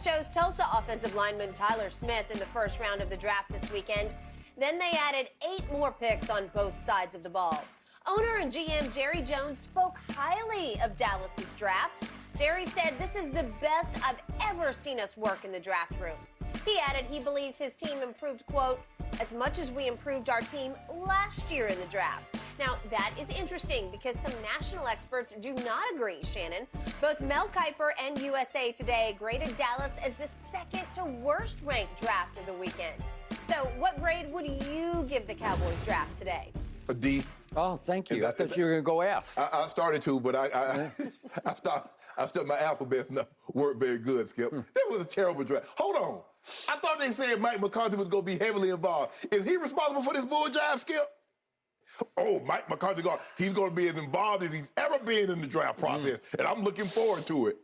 chose Tulsa offensive lineman Tyler Smith in the first round of the draft this weekend. Then they added 8 more picks on both sides of the ball. Owner and GM Jerry Jones spoke highly of Dallas's draft. Jerry said, "This is the best I've ever seen us work in the draft room." He added he believes his team improved, quote, "as much as we improved our team last year in the draft." Now, that is interesting because some national experts do not agree, Shannon. Both Mel Kiper and USA Today graded Dallas as the second to worst ranked draft of the weekend. So what grade would you give the Cowboys draft today? A D. Oh, thank you. I thought you were going to go F. I started to, but I stopped my alphabet's not work very good, Skip. That was a terrible draft. Hold on. I thought they said Mike McCarthy was going to be heavily involved. Is he responsible for this bull jive, Skip? Oh, Mike McCarthy, he's going to be as involved as he's ever been in the draft process, and I'm looking forward to it.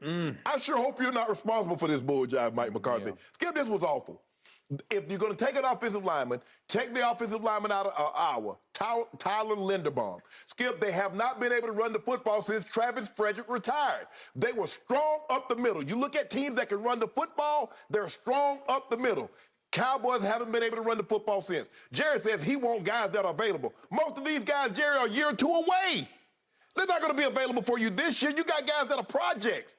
I sure hope you're not responsible for this bull jive, Mike McCarthy. Yeah. Skip, this was awful. If you're going to take an offensive lineman, take the offensive lineman out of Iowa, Tyler Linderbaum. Skip, they have not been able to run the football since Travis Frederick retired. They were strong up the middle. You look at teams that can run the football, they're strong up the middle. Cowboys haven't been able to run the football since. Jerry says he wants guys that are available. Most of these guys, Jerry, are a year or two away. They're not going to be available for you this year. You got guys that are projects.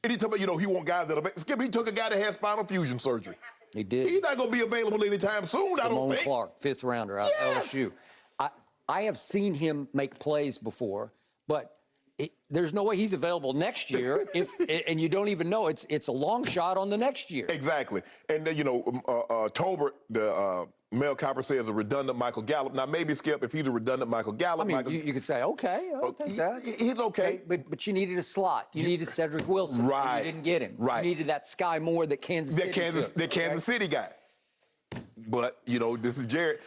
And he talking about, he want guys that are... Skip, he took a guy that had spinal fusion surgery. He did. He's not going to be available anytime soon, I don't think. Clark, 5th rounder out of LSU. I have seen him make plays before, but there's no way he's available next year. And you don't even know. It's a long shot on the next year. Exactly. And then, Tolbert, the Mel Kiper says a redundant Michael Gallup. Now, maybe, Skip, if he's a redundant Michael Gallup... I mean, you could say, okay, I'll take that. He's okay. But you needed a slot. You needed Cedric Wilson. Right. You didn't get him. Right. You needed that Sky Moore that Kansas City Kansas City guy. But, this is Jared.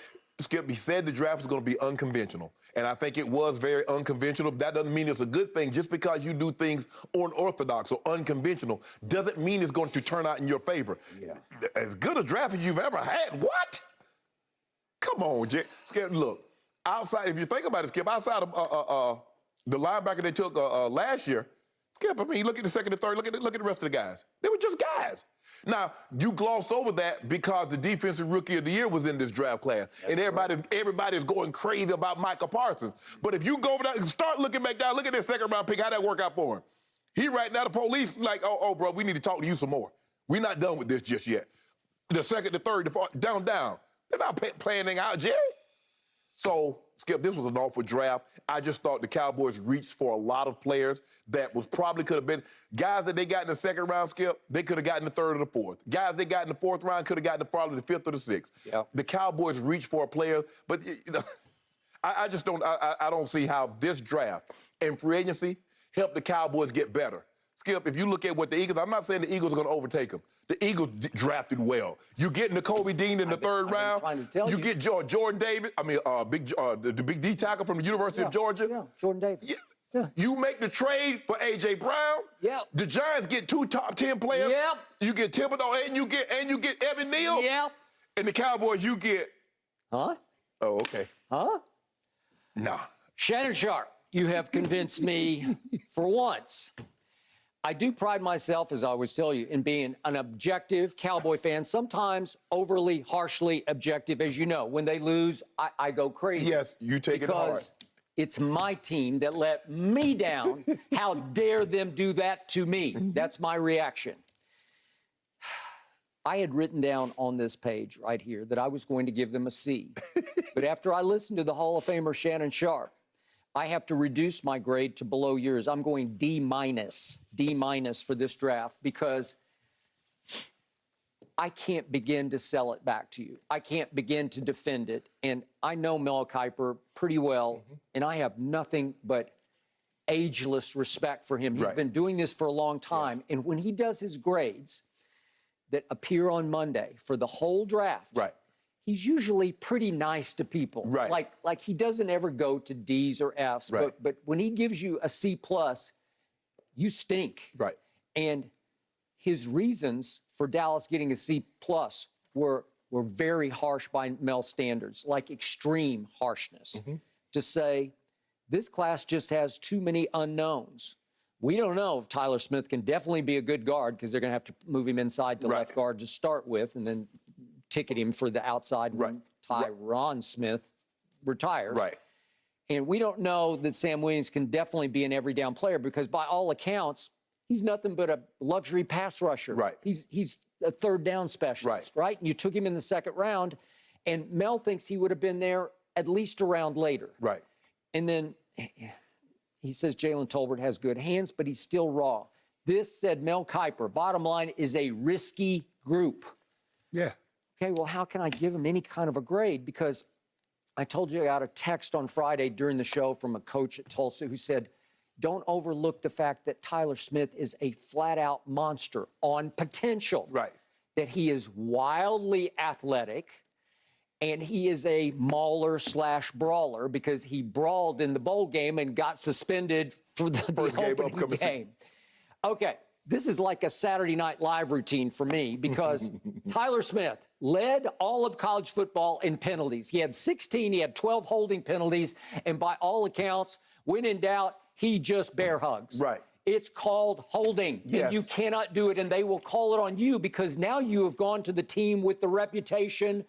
Skip, he said the draft was going to be unconventional. And I think it was very unconventional. That doesn't mean it's a good thing. Just because you do things unorthodox or unconventional doesn't mean it's going to turn out in your favor. Yeah. As good a draft as you've ever had. What? Come on, Skip. Look, outside, if you think about it, Skip, outside of the linebacker they took last year, Skip, I mean, look at the second and third. Look at the rest of the guys. They were just guys. Now, you gloss over that because the defensive rookie of the year was in this draft class. That's and everybody's going crazy about Micah Parsons. But if you go over there and start looking back down, look at that second round pick, how'd that work out for him? He right now, the police like, oh, bro, we need to talk to you some more. We're not done with this just yet. The second, the third, the fourth, down. They're not planning out, Jerry. So, Skip, this was an awful draft. I just thought the Cowboys reached for a lot of players that probably could have been guys that they got in the second round, Skip, they could have gotten the third or the fourth. Guys they got in the fourth round could have gotten probably the fifth or the sixth. Yep. The Cowboys reached for a player, but I just don't I don't see how this draft and free agency helped the Cowboys get better. Skip, if you look at what the Eagles, I'm not saying the Eagles are going to overtake them. The Eagles drafted well. You get Nakobe Dean in the third round. You get Jordan Davis. I mean, the big D tackle from the University of Georgia. Yeah, Jordan Davis. Yeah. You make the trade for A.J. Brown. Yep. The Giants get 2 top 10 players. Yep. You get Thibodeau and you get Evan Neal. Yep. And the Cowboys, you get. Huh? Oh, okay. Huh? Nah. Shannon Sharp, you have convinced me for once. I do pride myself, as I always tell you, in being an objective Cowboy fan, sometimes overly, harshly objective. As you know, when they lose, I go crazy. Yes, you take it hard. Because it's my team that let me down. How dare them do that to me? That's my reaction. I had written down on this page right here that I was going to give them a C. But after I listened to the Hall of Famer Shannon Sharp, I have to reduce my grade to below yours. I'm going D minus for this draft because I can't begin to sell it back to you. I can't begin to defend it. And I know Mel Kiper pretty well, and I have nothing but ageless respect for him. He's been doing this for a long time. Yeah. And when he does his grades that appear on Monday for the whole draft, he's usually pretty nice to people. Right. Like he doesn't ever go to D's or F's. Right. But when he gives you a C+, you stink. Right. And his reasons for Dallas getting a C+ were very harsh by Mel's standards, like extreme harshness. To say, this class just has too many unknowns. We don't know if Tyler Smith can definitely be a good guard because they're going to have to move him inside to left guard to start with and then ticket him for the outside when Tyron Smith retires. Right. And we don't know that Sam Williams can definitely be an every down player because by all accounts, he's nothing but a luxury pass rusher. Right. He's a third down specialist, right? And you took him in the second round, and Mel thinks he would have been there at least a round later. Right. And then he says Jalen Tolbert has good hands, but he's still raw. This, said Mel Kiper, bottom line, is a risky group. Yeah. Okay, well, how can I give him any kind of a grade? Because I told you I got a text on Friday during the show from a coach at Tulsa who said, don't overlook the fact that Tyler Smith is a flat-out monster on potential. Right. That he is wildly athletic, and he is a mauler/brawler because he brawled in the bowl game and got suspended for the opening game. Okay, this is like a Saturday Night Live routine for me because Tyler Smith led all of college football in penalties. He had 16, he had 12 holding penalties, and by all accounts, when in doubt, he just bear hugs. Right. It's called holding, and you cannot do it, and they will call it on you because now you have gone to the team with the reputation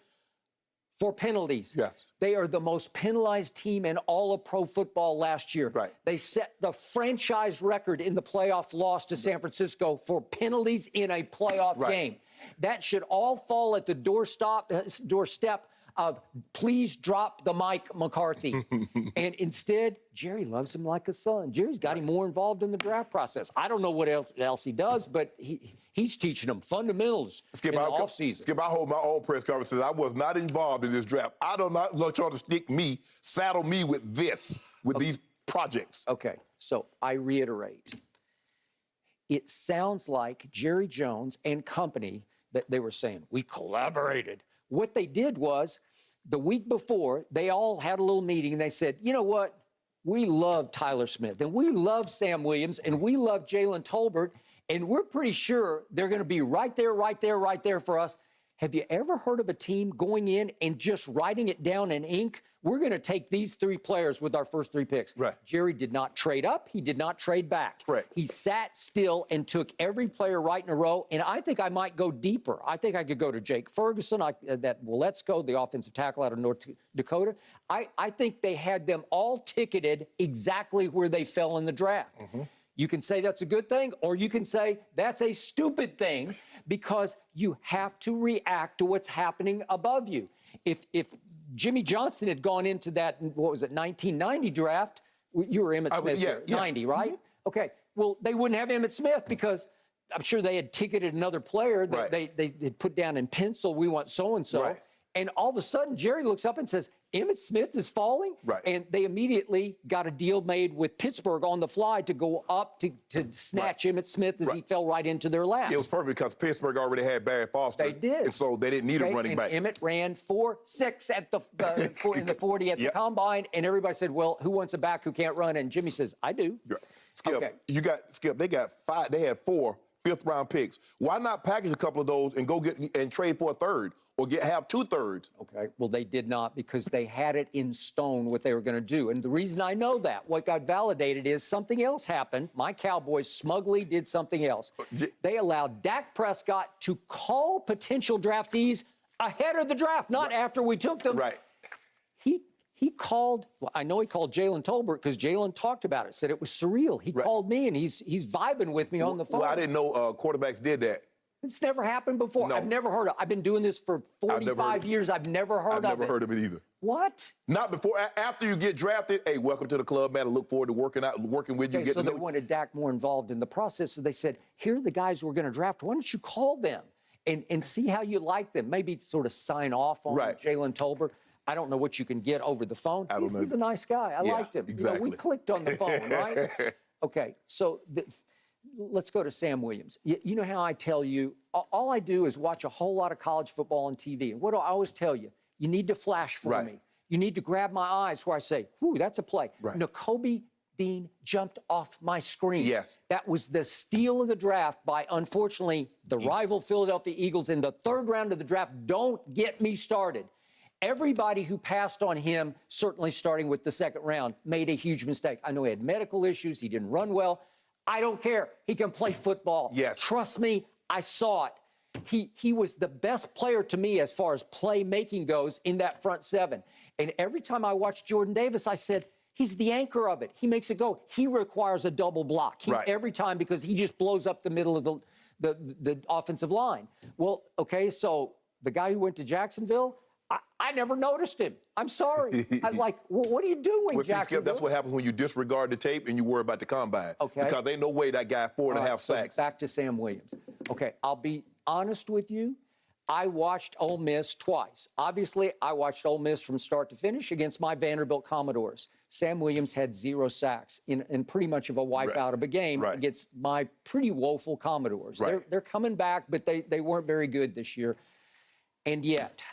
for penalties. Yes. They are the most penalized team in all of pro football last year. Right. They set the franchise record in the playoff loss to San Francisco for penalties in a playoff game. That should all fall at the doorstep of please drop the mic, McCarthy. And instead, Jerry loves him like a son. Jerry's got him more involved in the draft process. I don't know what else he does, but he's teaching them fundamentals in the offseason. Skip, I hold my own press conference. I was not involved in this draft. I do not want y'all to saddle me with these projects. Okay, so I reiterate. It sounds like Jerry Jones and company, that they were saying, we collaborated. What they did was, the week before, they all had a little meeting, and they said, you know what? We love Tyler Smith, and we love Sam Williams, and we love Jalen Tolbert, and we're pretty sure they're going to be right there for us. Have you ever heard of a team going in and just writing it down in ink? We're going to take these 3 players with our first 3 picks. Right. Jerry did not trade up. He did not trade back. Correct. He sat still and took every player right in a row, and I think I might go deeper. I think I could go to Jake Ferguson, let's go, the offensive tackle out of North Dakota. I think they had them all ticketed exactly where they fell in the draft. Mm-hmm. You can say that's a good thing, or you can say that's a stupid thing because you have to react to what's happening above you. If Jimmy Johnson had gone into that, 1990 draft, you were Emmitt Smith, 90, right? Mm-hmm. Okay, well, they wouldn't have Emmitt Smith because I'm sure they had ticketed another player that they put down in pencil, we want so-and-so. Right. And all of a sudden, Jerry looks up and says, Emmitt Smith is falling? Right. And they immediately got a deal made with Pittsburgh on the fly to go up to snatch Emmitt Smith as he fell right into their lap. It was perfect because Pittsburgh already had Barry Foster. They did. And so they didn't need a running back. Emmitt ran 4.6 at in the 40 at the combine, and everybody said, well, who wants a back who can't run? And Jimmy says, I do. Yeah. Skip, they got 5, they had 4 fifth-round picks. Why not package a couple of those and go get and trade for a third or have 2 thirds? Okay, well, they did not because they had it in stone what they were going to do. And the reason I know that, what got validated is something else happened. My Cowboys smugly did something else. They allowed Dak Prescott to call potential draftees ahead of the draft, not after we took them. Right. He called, well, I know he called Jalen Tolbert because Jalen talked about it, said it was surreal. He called me, and he's vibing with me on the phone. Well, I didn't know quarterbacks did that. It's never happened before. No. I've never heard of it. I've been doing this for 45 years. I've never heard of it. I've never heard of it either. What? Not before. After you get drafted, hey, welcome to the club, man. I look forward to working with you. Okay, so they wanted Dak more involved in the process. So they said, here are the guys we're going to draft. Why don't you call them and see how you like them? Maybe sort of sign off on Jalen Tolbert. I don't know what you can get over the phone. He's a nice guy. I liked him. Exactly. You know, we clicked on the phone, right? Okay, so let's go to Sam Williams. You know how I tell you, all I do is watch a whole lot of college football on TV. And what do I always tell you? You need to flash for me. You need to grab my eyes where I say, whoo, that's a play. Nakobe Dean jumped off my screen. Yes. That was the steal of the draft by, unfortunately, the rival Philadelphia Eagles in the 3rd round of the draft. Don't get me started. Everybody who passed on him, certainly starting with the 2nd round, made a huge mistake. I know he had medical issues. He didn't run well. I don't care. He can play football. Yes. Trust me, I saw it. He was the best player to me as far as playmaking goes in that front seven. And every time I watched Jordan Davis, I said, he's the anchor of it. He makes it go. He requires a double block every time because he just blows up the middle of the offensive line. Well, okay, so the guy who went to Jacksonville, I never noticed him. I'm sorry. Well, what are you doing, Jacksonville? Skip, that's what happens when you disregard the tape and you worry about the combine. Okay. Because ain't no way that guy 4.5 sacks. So back to Sam Williams. Okay, I'll be honest with you. I watched Ole Miss twice. Obviously, I watched Ole Miss from start to finish against my Vanderbilt Commodores. Sam Williams had 0 sacks in pretty much of a wipeout of a game against my pretty woeful Commodores. They're coming back, but they weren't very good this year. And yet,